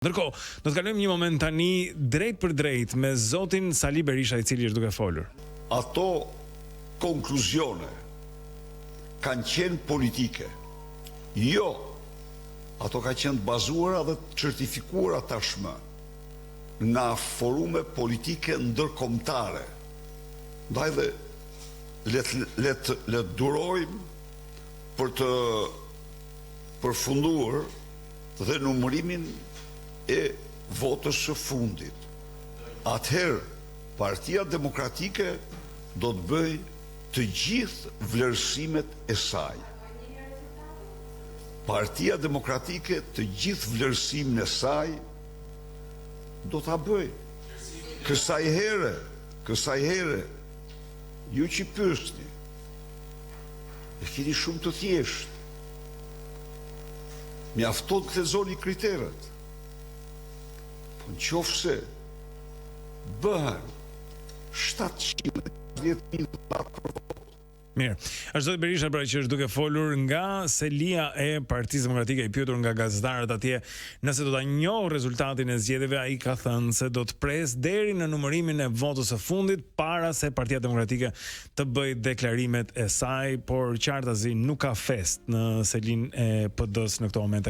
Ndërkohë, do të kalojmë një moment tani drejt për drejt me zotin Sali Berisha, I cili është duke folur. Ato konkluzione kanë qenë politike. Jo, ato kanë qenë bazuara dhe certifikuara tashmë nga forume politike ndërkombëtare. Ndaj dhe le durojmë për të përfunduar dhe numërimin e votës së fundit. Atëherë, Partia Demokratike do të bëj të gjithë vlerësimet e saj. Partia Demokratike të gjithë vlerësimin e saj do ta bëj. Kësaj here, ju që pyesni, e keni shumë të thjeshtë. Mjafton të lexoni kriteret. Po nëse bëhen 710.000 për votë. Mirë, është zoti Berisha pra që është duke folur nga selia e Partisë Demokratike, I pyetur nga gazetarët atje nëse do ta njohë rezultatin e zgjedhjeve, ai ka thënë se do të pres deri në numërimin e votës së fundit para se Partia Demokratike të bëjë deklarimet e saj, por qartazi nuk ka fest në selinë e PD-s në këtë moment.